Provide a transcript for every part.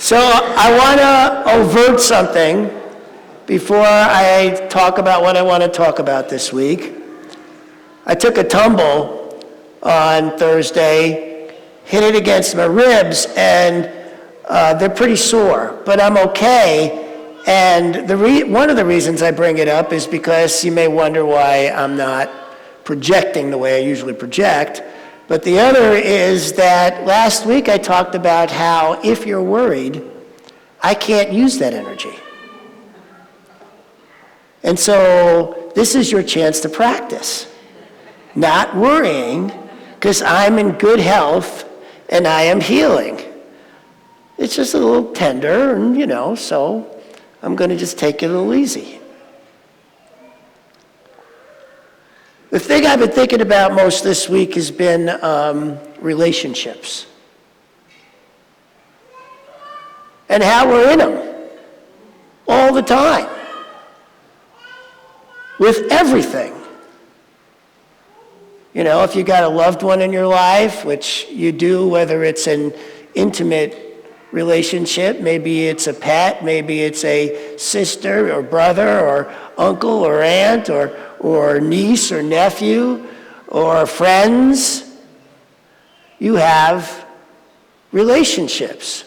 So I want to overt something before I talk about what I want to talk about this week. I took a tumble on Thursday, hit it against my ribs, and they're pretty sore, but I'm okay. And one of the reasons I bring it up is because you may wonder why I'm not projecting the way I usually project. But the other is that last week I talked about how if you're worried, I can't use that energy. And so this is your chance to practice. Not worrying, because I'm in good health and I am healing. It's just a little tender, and so I'm going to just take it a little easy. The thing I've been thinking about most this week has been relationships. And how we're in them all the time. With everything. If you got a loved one in your life, which you do, whether it's an intimate relationship, maybe it's a pet, maybe it's a sister or brother or uncle or aunt or niece or nephew or friends, you have relationships.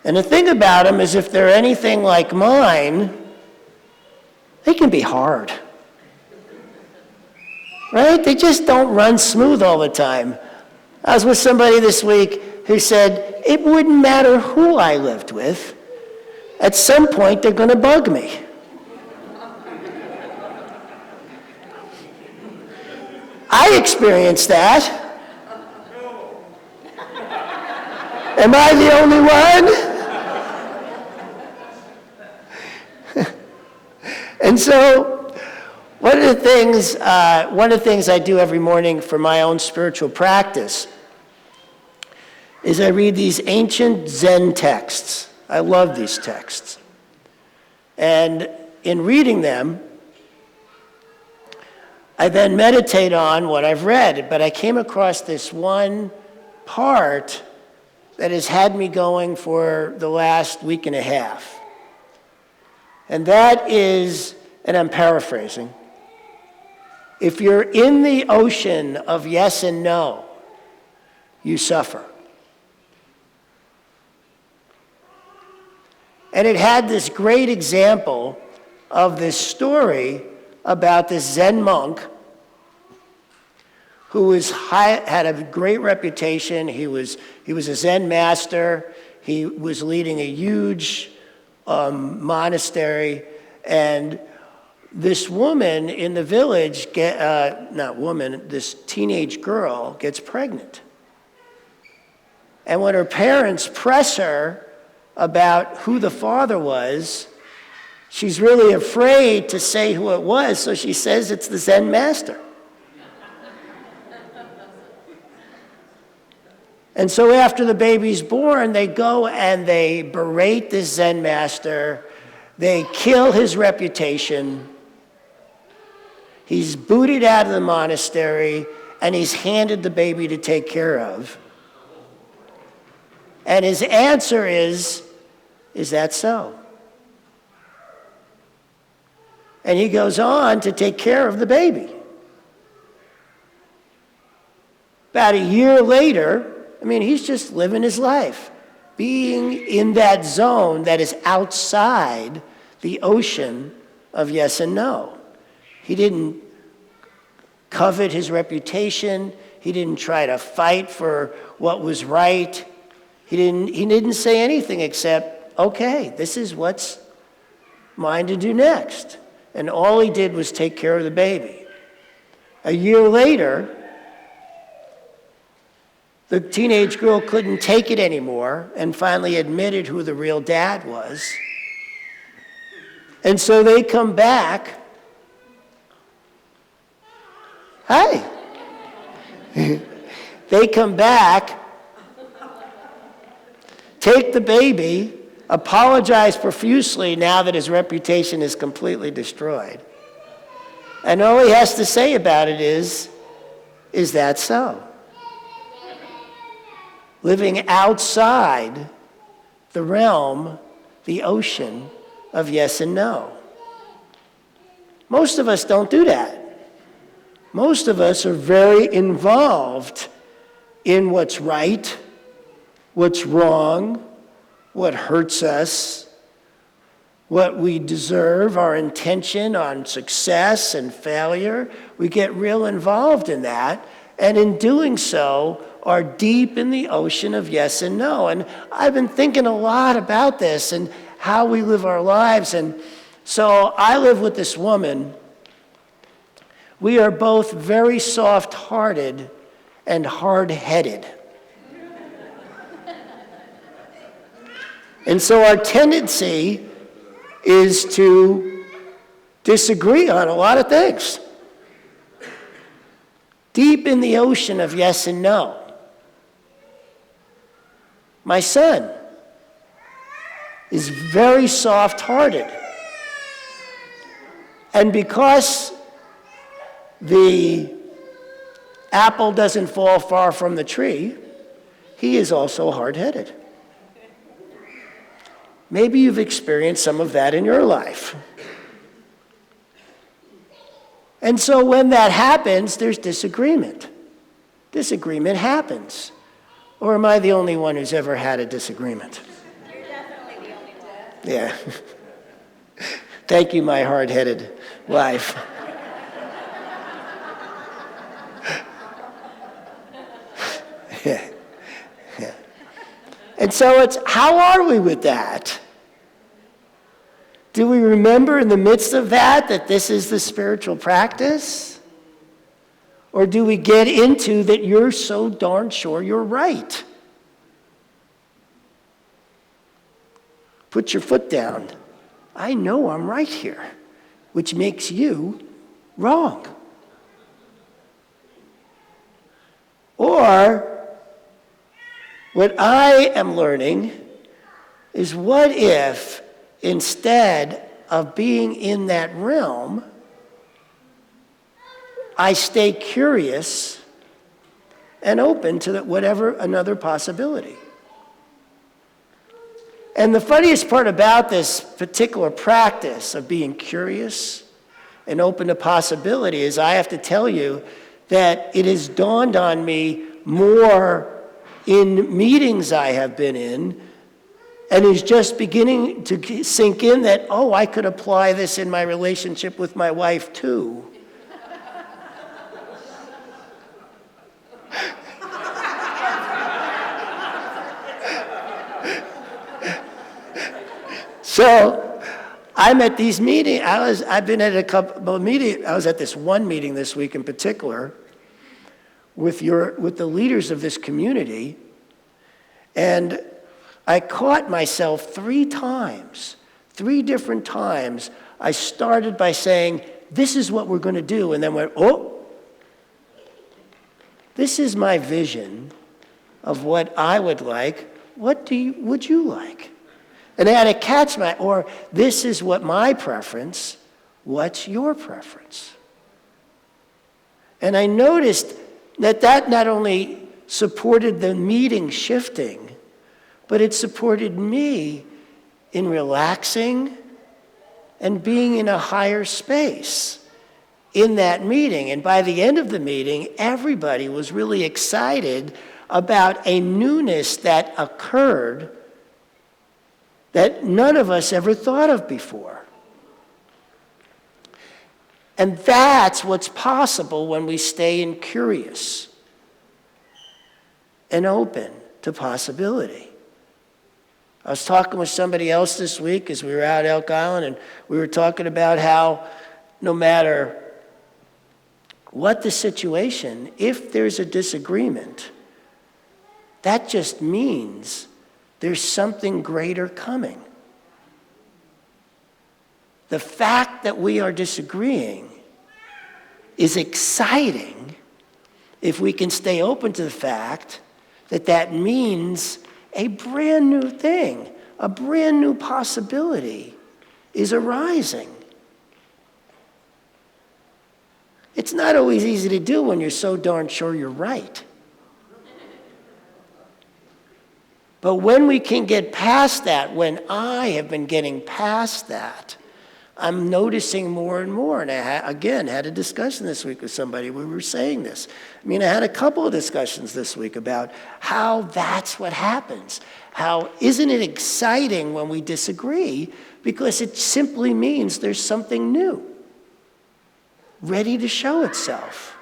And the thing about them is if they're anything like mine, they can be hard. Right? They just don't run smooth all the time. I was with somebody this week who said, it wouldn't matter who I lived with. At some point, they're going to bug me. I experienced that. Am I the only one? And so, one of the things I do every morning for my own spiritual practice is I read these ancient Zen texts. I love these texts. And in reading them, I then meditate on what I've read, but I came across this one part that has had me going for the last week and a half. And that is, and I'm paraphrasing, if you're in the ocean of yes and no, you suffer. And it had this great example of this story about this Zen monk who had a great reputation. He was a Zen master. He was leading a huge monastery, and this woman in the village, this teenage girl gets pregnant. And when her parents press her about who the father was, she's really afraid to say who it was, so she says it's the Zen master. And so after the baby's born, they go and they berate this Zen master. They kill his reputation. He's booted out of the monastery, and he's handed the baby to take care of. And his answer is that so? And he goes on to take care of the baby. About a year later, he's just living his life, being in that zone that is outside the ocean of yes and no. He didn't covet his reputation. He didn't try to fight for what was right. He didn't say anything except, okay, this is what's mine to do next. And all he did was take care of the baby. A year later, the teenage girl couldn't take it anymore and finally admitted who the real dad was. And so they come back. Hi. They come back, take the baby, apologize profusely now that his reputation is completely destroyed. And all he has to say about it is that so? Living outside the realm, the ocean of yes and no. Most of us don't do that. Most of us are very involved in what's right, what's wrong, what hurts us, what we deserve, our intention on success and failure. We get real involved in that, and in doing so, are deep in the ocean of yes and no. And I've been thinking a lot about this and how we live our lives. And so I live with this woman. We are both very soft-hearted and hard-headed. And so our tendency is to disagree on a lot of things. Deep in the ocean of yes and no. My son is very soft-hearted. And because the apple doesn't fall far from the tree, he is also hard-headed. Maybe you've experienced some of that in your life. And so when that happens, there's disagreement. Disagreement happens. Or am I the only one who's ever had a disagreement? You're definitely the only one. Yeah. Thank you, my hard-headed wife. Yeah. Yeah. And so it's, how are we with that? Do we remember in the midst of that this is the spiritual practice? Or do we get into that you're so darn sure you're right? Put your foot down. I know I'm right here, which makes you wrong. Or what I am learning is, what if instead of being in that realm, I stay curious and open to whatever another possibility? And the funniest part about this particular practice of being curious and open to possibility is, I have to tell you that it has dawned on me more in meetings I have been in, and is just beginning to sink in that, oh, I could apply this in my relationship with my wife too. So I'm at these meetings. I've been at a couple of meetings. I was at this one meeting this week in particular with the leaders of this community, and I caught myself 3 times, 3 different times. I started by saying, "This is what we're going to do," and then went, "Oh, this is my vision of what I would like. What would you like?" And I had to catch or this is what my preference, what's your preference? And I noticed that not only supported the meeting shifting, but it supported me in relaxing and being in a higher space in that meeting. And by the end of the meeting, everybody was really excited about a newness that occurred that none of us ever thought of before. And that's what's possible when we stay in curious and open to possibility. I was talking with somebody else this week as we were out at Elk Island, and we were talking about how no matter what the situation, if there's a disagreement, that just means there's something greater coming. The fact that we are disagreeing is exciting if we can stay open to the fact that that means a brand new thing, a brand new possibility is arising. It's not always easy to do when you're so darn sure you're right. But when we can get past that, when I have been getting past that, I'm noticing more and more. And I, again, had a discussion this week with somebody. We were saying this. I mean, I had a couple of discussions this week about how that's what happens. How isn't it exciting when we disagree? Because it simply means there's something new, ready to show itself.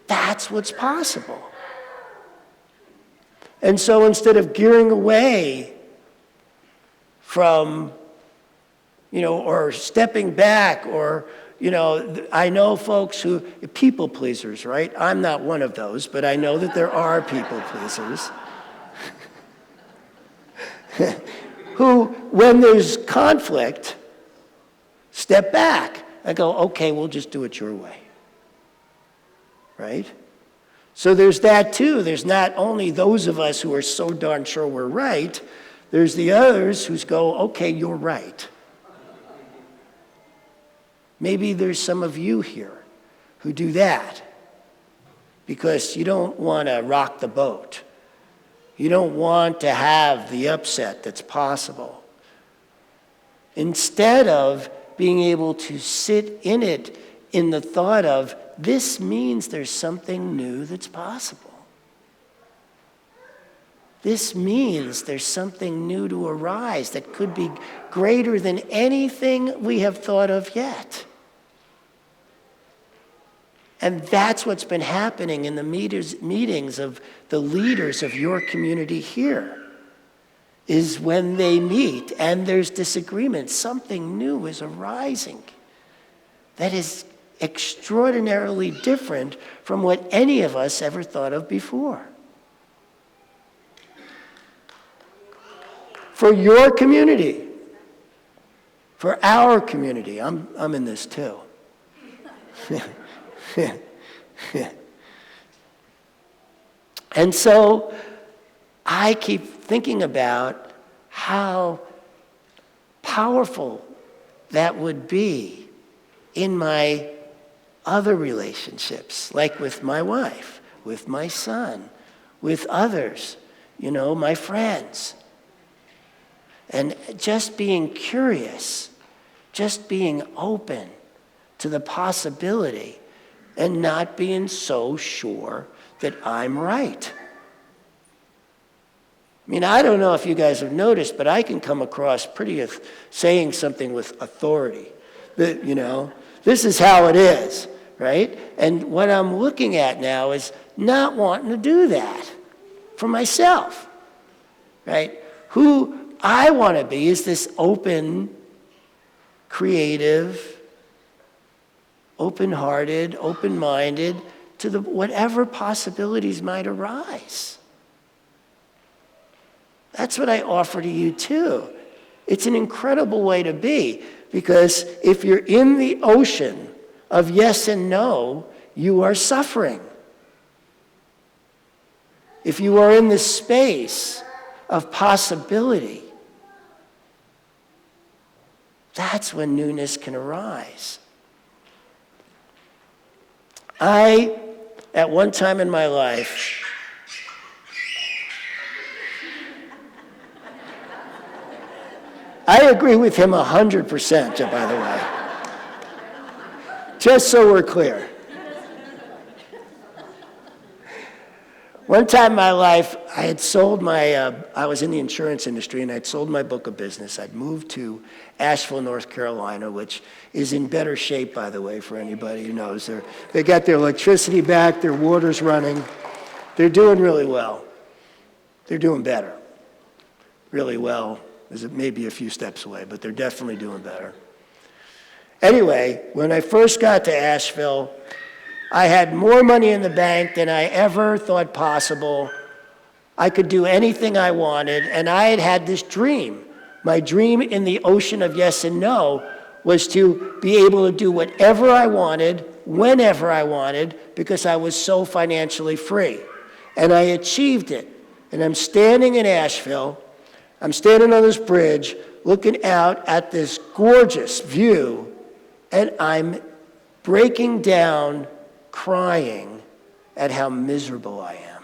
That's what's possible. And so instead of gearing away from, or stepping back, or, I know folks who, people pleasers, right? I'm not one of those, but I know that there are people pleasers who, when there's conflict, step back and go, okay, we'll just do it your way, right? So there's that too. There's not only those of us who are so darn sure we're right, there's the others who go, okay, you're right. Maybe there's some of you here who do that because you don't want to rock the boat. You don't want to have the upset that's possible. Instead of being able to sit in it in the thought of, this means there's something new that's possible. This means there's something new to arise that could be greater than anything we have thought of yet. And that's what's been happening in the meetings of the leaders of your community here, is when they meet and there's disagreement, something new is arising that is extraordinarily different from what any of us ever thought of before. For your community, for our community, I'm in this too. And so I keep thinking about how powerful that would be in my other relationships, like with my wife, with my son, with others, my friends. And just being curious, just being open to the possibility and not being so sure that I'm right. I mean, I don't know if you guys have noticed, but I can come across saying something with authority. That, this is how it is, right? And what I'm looking at now is not wanting to do that for myself, right? Who I want to be is this open, creative, open-hearted, open-minded to whatever possibilities might arise. That's what I offer to you too. It's an incredible way to be, because if you're in the ocean of yes and no, you are suffering. If you are in the space of possibility, that's when newness can arise. At one time in my life, I agree with him 100%, by the way. Just so we're clear. One time in my life, I had sold I was in the insurance industry, and I'd sold my book of business. I'd moved to Asheville, North Carolina, which is in better shape, by the way, for anybody who knows. They got their electricity back, their water's running. They're doing really well. They're doing better. Really well. There's maybe a few steps away, but they're definitely doing better. Anyway, when I first got to Asheville, I had more money in the bank than I ever thought possible. I could do anything I wanted, and I had this dream. My dream in the ocean of yes and no was to be able to do whatever I wanted, whenever I wanted, because I was so financially free. And I achieved it. And I'm standing in Asheville. I'm standing on this bridge, looking out at this gorgeous view, and I'm breaking down, crying at how miserable I am.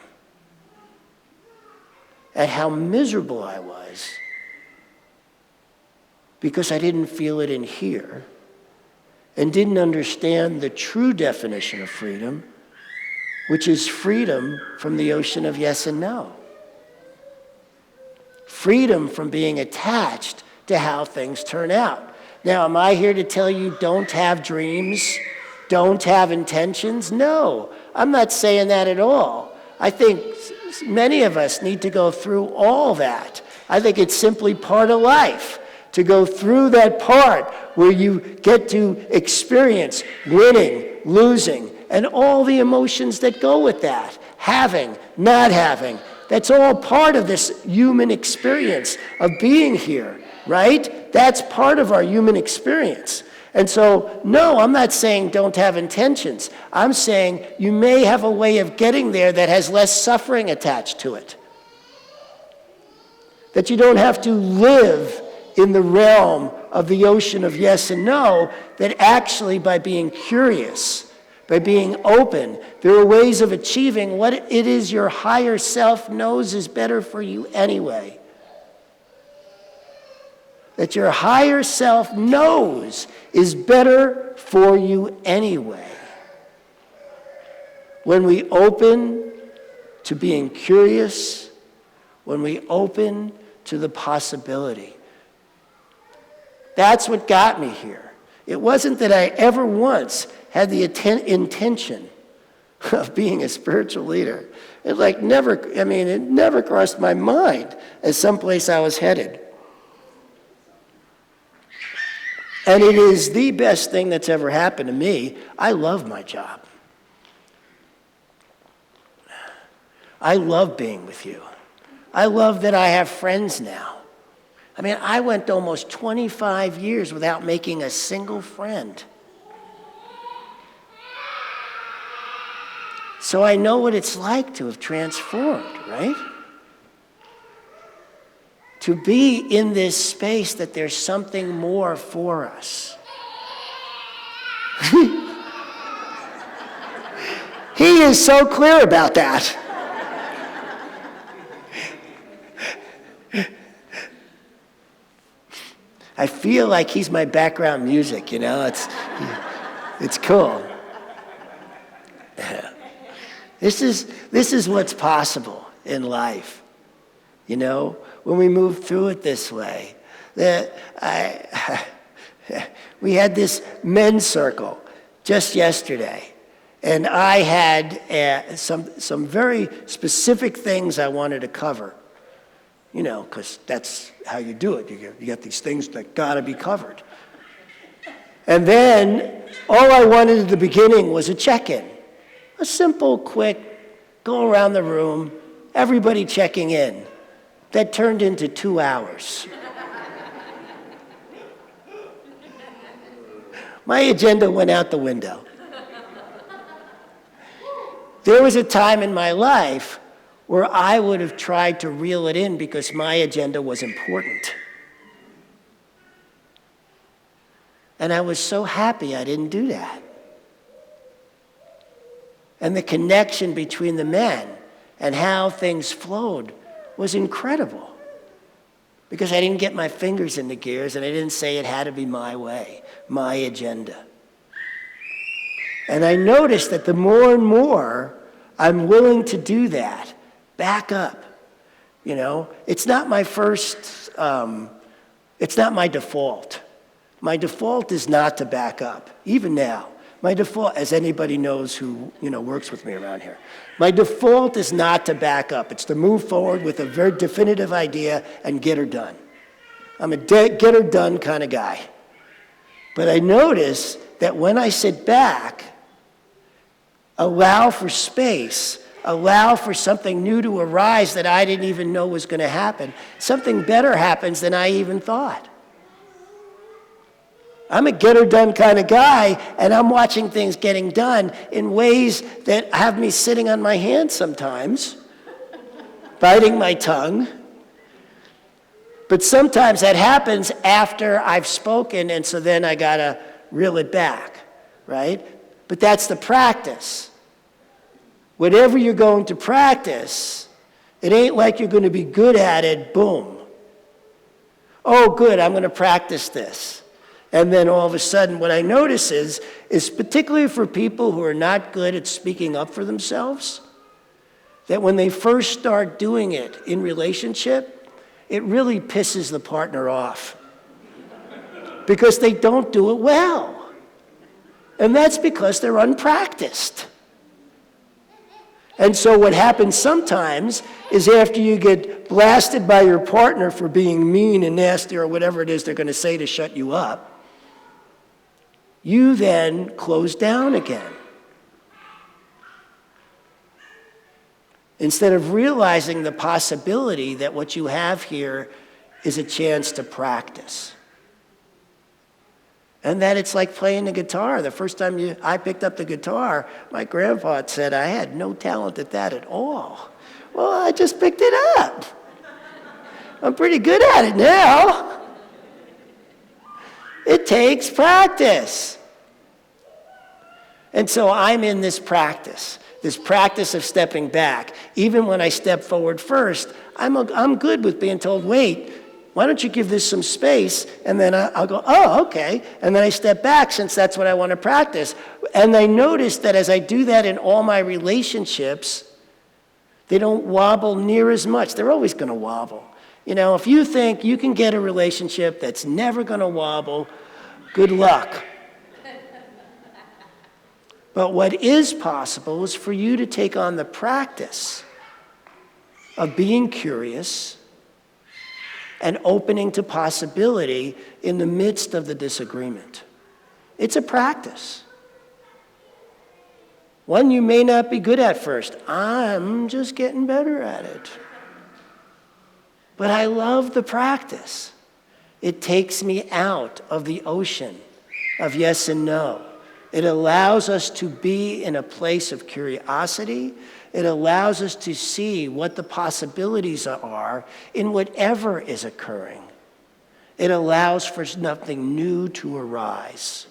at how miserable I was because I didn't feel it in here and didn't understand the true definition of freedom, which is freedom from the ocean of yes and no. Freedom from being attached to how things turn out. Now, am I here to tell you don't have dreams, don't have intentions? No, I'm not saying that at all. I think many of us need to go through all that. I think it's simply part of life to go through that part where you get to experience winning, losing, and all the emotions that go with that. Having, not having. That's all part of this human experience of being here, right? That's part of our human experience. And so, no, I'm not saying don't have intentions. I'm saying you may have a way of getting there that has less suffering attached to it. That you don't have to live in the realm of the ocean of yes and no, that actually by being curious, by being open, there are ways of achieving what it is your higher self knows is better for you anyway. That your higher self knows is better for you anyway. When we open to being curious, when we open to the possibility. That's what got me here. It wasn't that I ever once had the intention of being a spiritual leader. It never crossed my mind as someplace I was headed. And it is the best thing that's ever happened to me. I love my job. I love being with you. I love that I have friends now. I went almost 25 years without making a single friend. So I know what it's like to have transformed, right? To be in this space that there's something more for us. He is so clear about that. I feel like he's my background music, it's cool. This is what's possible in life, when we move through it this way. We had this men's circle just yesterday, and I had some very specific things I wanted to cover. Because that's how you do it. You get these things that gotta be covered. And then all I wanted at the beginning was a check-in. A simple, quick, go around the room, everybody checking in. That turned into 2 hours. My agenda went out the window. There was a time in my life where I would have tried to reel it in because my agenda was important. And I was so happy I didn't do that. And the connection between the men and how things flowed was incredible. Because I didn't get my fingers in the gears and I didn't say it had to be my way, my agenda. And I noticed that the more and more I'm willing to do that, back up. It's not my it's not my default. My default is not to back up, even now. My default, as anybody knows who, works with me around here, my default is not to back up. It's to move forward with a very definitive idea and get her done. I'm a get her done kind of guy. But I notice that when I sit back, allow for space, allow for something new to arise that I didn't even know was going to happen, something better happens than I even thought. I'm a get-her-done kind of guy, and I'm watching things getting done in ways that have me sitting on my hands sometimes, biting my tongue. But sometimes that happens after I've spoken, and so then I got to reel it back, right? But that's the practice. Whatever you're going to practice, It ain't like you're going to be good at it, boom. Oh, good, I'm going to practice this. And then all of a sudden, what I notice is particularly for people who are not good at speaking up for themselves, that when they first start doing it in relationship, it really pisses the partner off because they don't do it well. And that's because they're unpracticed. And so what happens sometimes is after you get blasted by your partner for being mean and nasty or whatever it is they're going to say to shut you up, you then close down again. Instead of realizing the possibility that what you have here is a chance to practice. And that it's like playing the guitar. The first time I picked up the guitar, my grandpa said I had no talent at that at all. Well, I just picked it up. I'm pretty good at it now. It takes practice. And so I'm in this practice of stepping back. Even when I step forward first, I'm good with being told, wait, why don't you give this some space? And then I'll go, oh, okay. And then I step back since that's what I want to practice. And I notice that as I do that in all my relationships, they don't wobble near as much. They're always going to wobble. You know, if you think you can get a relationship that's never going to wobble, good luck. But what is possible is for you to take on the practice of being curious and opening to possibility in the midst of the disagreement. It's a practice. One you may not be good at first. I'm just getting better at it. But I love the practice. It takes me out of the ocean of yes and no. It allows us to be in a place of curiosity. It allows us to see what the possibilities are in whatever is occurring. It allows for nothing new to arise.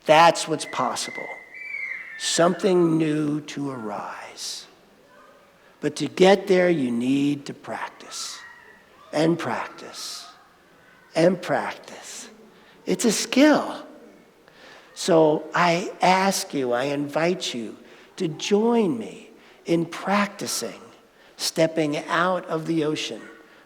That's what's possible. Something new to arise. But to get there, you need to practice and practice and practice. It's a skill. So I ask you, I invite you to join me in practicing stepping out of the ocean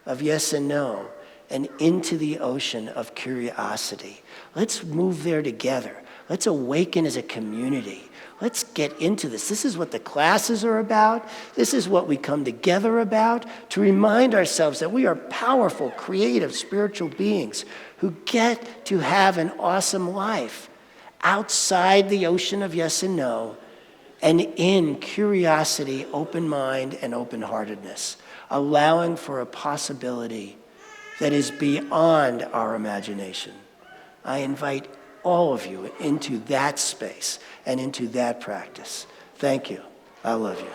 of yes and no and into the ocean of curiosity. Let's move there together. Let's awaken as a community. Let's get into this. This is what the classes are about. This is what we come together about, to remind ourselves that we are powerful, creative, spiritual beings who get to have an awesome life outside the ocean of yes and no, and in curiosity, open mind, and open-heartedness, allowing for a possibility that is beyond our imagination. I invite all of you into that space and into that practice. Thank you. I love you.